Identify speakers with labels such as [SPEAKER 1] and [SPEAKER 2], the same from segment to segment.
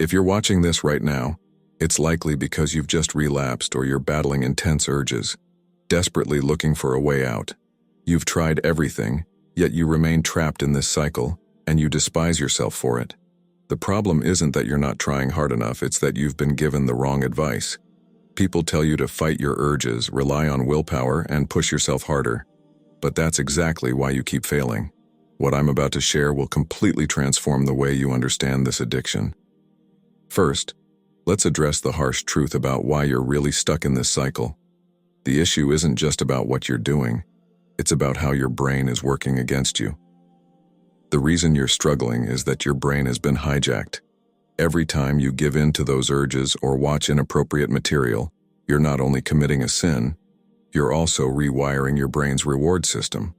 [SPEAKER 1] If you're watching this right now, it's likely because you've just relapsed or you're battling intense urges, desperately looking for a way out. You've tried everything, yet you remain trapped in this cycle, and you despise yourself for it. The problem isn't that you're not trying hard enough, it's that you've been given the wrong advice. People tell you to fight your urges, rely on willpower, and push yourself harder. But that's exactly why you keep failing. What I'm about to share will completely transform the way you understand this addiction. First, let's address the harsh truth about why you're really stuck in this cycle. The issue isn't just about what you're doing, it's about how your brain is working against you. The reason you're struggling is that your brain has been hijacked. Every time you give in to those urges or watch inappropriate material, you're not only committing a sin, you're also rewiring your brain's reward system.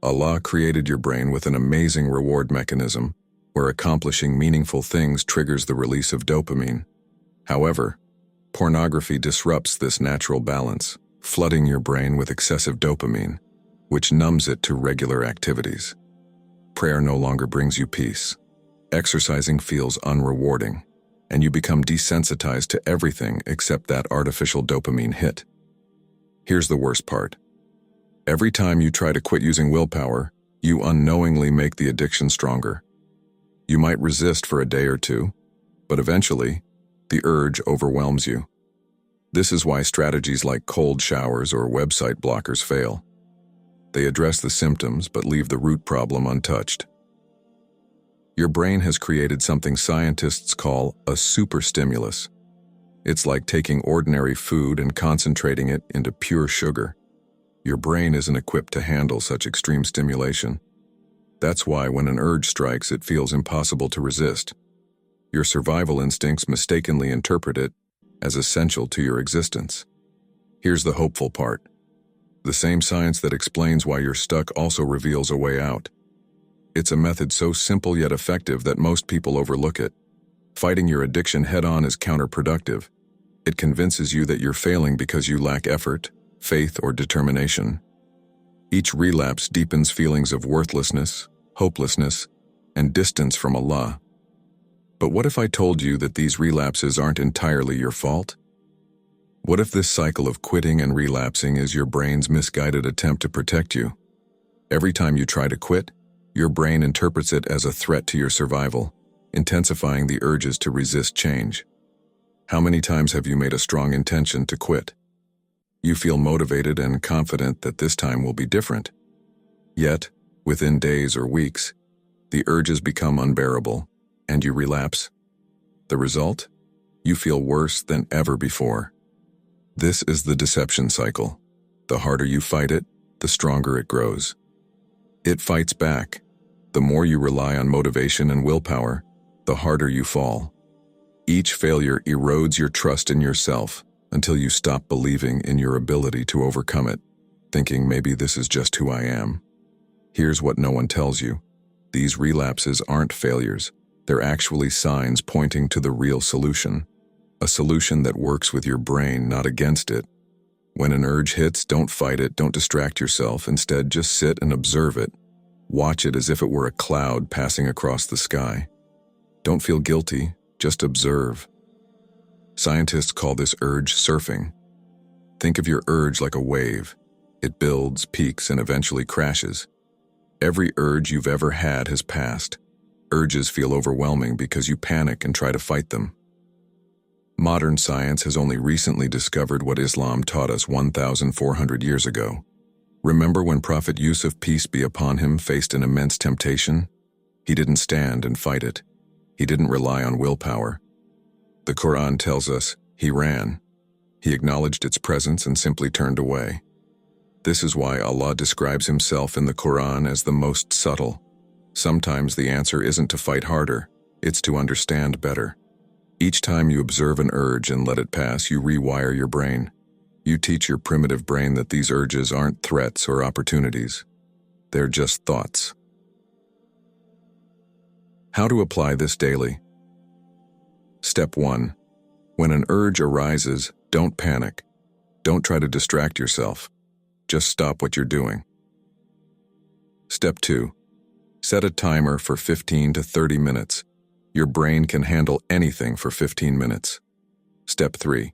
[SPEAKER 1] Allah created your brain with an amazing reward mechanism, where accomplishing meaningful things triggers the release of dopamine. However, pornography disrupts this natural balance, flooding your brain with excessive dopamine, which numbs it to regular activities. Prayer no longer brings you peace. Exercising feels unrewarding, and you become desensitized to everything except that artificial dopamine hit. Here's the worst part. Every time you try to quit using willpower, you unknowingly make the addiction stronger. You might resist for a day or two, but eventually, the urge overwhelms you. This is why strategies like cold showers or website blockers fail. They address the symptoms but leave the root problem untouched. Your brain has created something scientists call a superstimulus. It's like taking ordinary food and concentrating it into pure sugar. Your brain isn't equipped to handle such extreme stimulation. That's why when an urge strikes, it feels impossible to resist. Your survival instincts mistakenly interpret it as essential to your existence. Here's the hopeful part. The same science that explains why you're stuck also reveals a way out. It's a method so simple yet effective that most people overlook it. Fighting your addiction head-on is counterproductive. It convinces you that you're failing because you lack effort, faith, or determination. Each relapse deepens feelings of worthlessness, hopelessness, and distance from Allah. But what if I told you that these relapses aren't entirely your fault? What if this cycle of quitting and relapsing is your brain's misguided attempt to protect you? Every time you try to quit, your brain interprets it as a threat to your survival, intensifying the urges to resist change. How many times have you made a strong intention to quit? You feel motivated and confident that this time will be different. Yet, within days or weeks, the urges become unbearable, and you relapse. The result? You feel worse than ever before. This is the deception cycle. The harder you fight it, the stronger it grows. It fights back. The more you rely on motivation and willpower, the harder you fall. Each failure erodes your trust in yourself until you stop believing in your ability to overcome it, thinking maybe this is just who I am. Here's what no one tells you. These relapses aren't failures. They're actually signs pointing to the real solution. A solution that works with your brain, not against it. When an urge hits, don't fight it, don't distract yourself. Instead, just sit and observe it. Watch it as if it were a cloud passing across the sky. Don't feel guilty, just observe. Scientists call this urge surfing. Think of your urge like a wave. It builds, peaks, and eventually crashes. Every urge you've ever had has passed. Urges feel overwhelming because you panic and try to fight them. Modern science has only recently discovered what Islam taught us 1,400 years ago. Remember when Prophet Yusuf, peace be upon him, faced an immense temptation? He didn't stand and fight it. He didn't rely on willpower. The Quran tells us he ran. He acknowledged its presence and simply turned away. This is why Allah describes himself in the Quran as the most subtle. Sometimes the answer isn't to fight harder, it's to understand better. Each time you observe an urge and let it pass, you rewire your brain. You teach your primitive brain that these urges aren't threats or opportunities. They're just thoughts. How to apply this daily? Step 1. When an urge arises, don't panic. Don't try to distract yourself. Just stop what you're doing. Step 2. Set a timer for 15 to 30 minutes. Your brain can handle anything for 15 minutes. Step 3.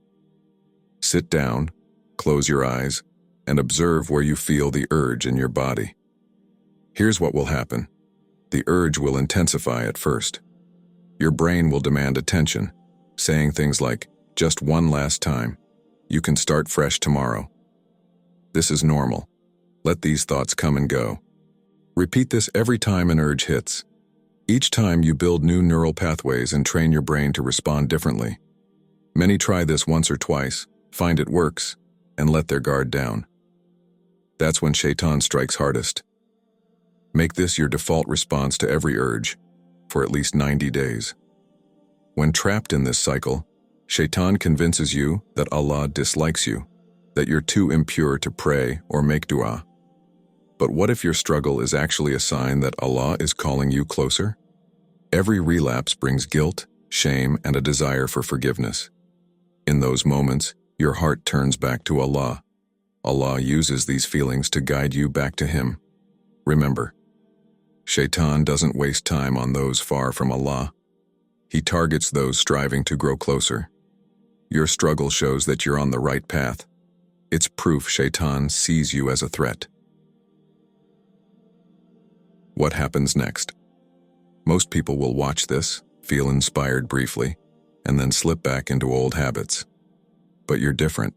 [SPEAKER 1] Sit down, close your eyes, and observe where you feel the urge in your body. Here's what will happen. The urge will intensify at first. Your brain will demand attention, saying things like, "Just one last time. You can start fresh tomorrow." This is normal. Let these thoughts come and go. Repeat this every time an urge hits. Each time you build new neural pathways and train your brain to respond differently. Many try this once or twice, find it works, and let their guard down. That's when Shaitan strikes hardest. Make this your default response to every urge, for at least 90 days. When trapped in this cycle, Shaitan convinces you that Allah dislikes you, that you're too impure to pray or make dua. But what if your struggle is actually a sign that Allah is calling you closer? Every relapse brings guilt, shame, and a desire for forgiveness. In those moments, your heart turns back to Allah. Allah uses these feelings to guide you back to Him. Remember, Shaitan doesn't waste time on those far from Allah. He targets those striving to grow closer. Your struggle shows that you're on the right path. It's proof Shaitan sees you as a threat. What happens next? Most people will watch this, feel inspired briefly, and then slip back into old habits. But you're different.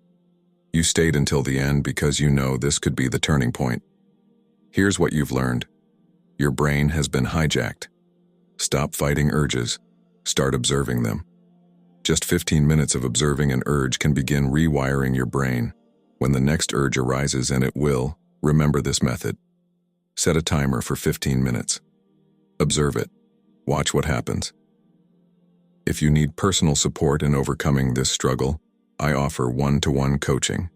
[SPEAKER 1] You stayed until the end because you know this could be the turning point. Here's what you've learned. Your brain has been hijacked. Stop fighting urges. Start observing them. Just 15 minutes of observing an urge can begin rewiring your brain. When the next urge arises, and it will, remember this method. Set a timer for 15 minutes. Observe it. Watch what happens. If you need personal support in overcoming this struggle, I offer one-to-one coaching.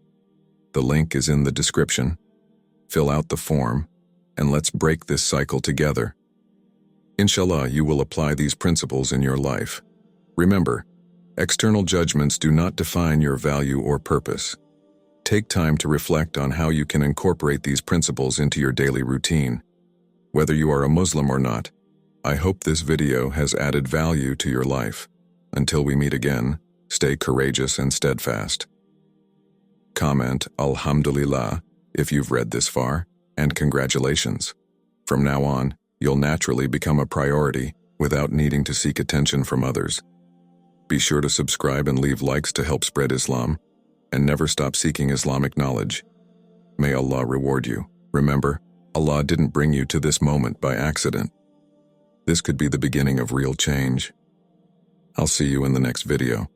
[SPEAKER 1] The link is in the description. Fill out the form, and let's break this cycle together. Inshallah, you will apply these principles in your life. Remember, external judgments do not define your value or purpose. Take time to reflect on how you can incorporate these principles into your daily routine. Whether you are a Muslim or not, I hope this video has added value to your life. Until we meet again, stay courageous and steadfast. Comment Alhamdulillah if you've read this far, and congratulations. From now on, you'll naturally become a priority without needing to seek attention from others. Be sure to subscribe and leave likes to help spread Islam, and never stop seeking Islamic knowledge. May Allah reward you. Remember, Allah didn't bring you to this moment by accident. This could be the beginning of real change. I'll see you in the next video.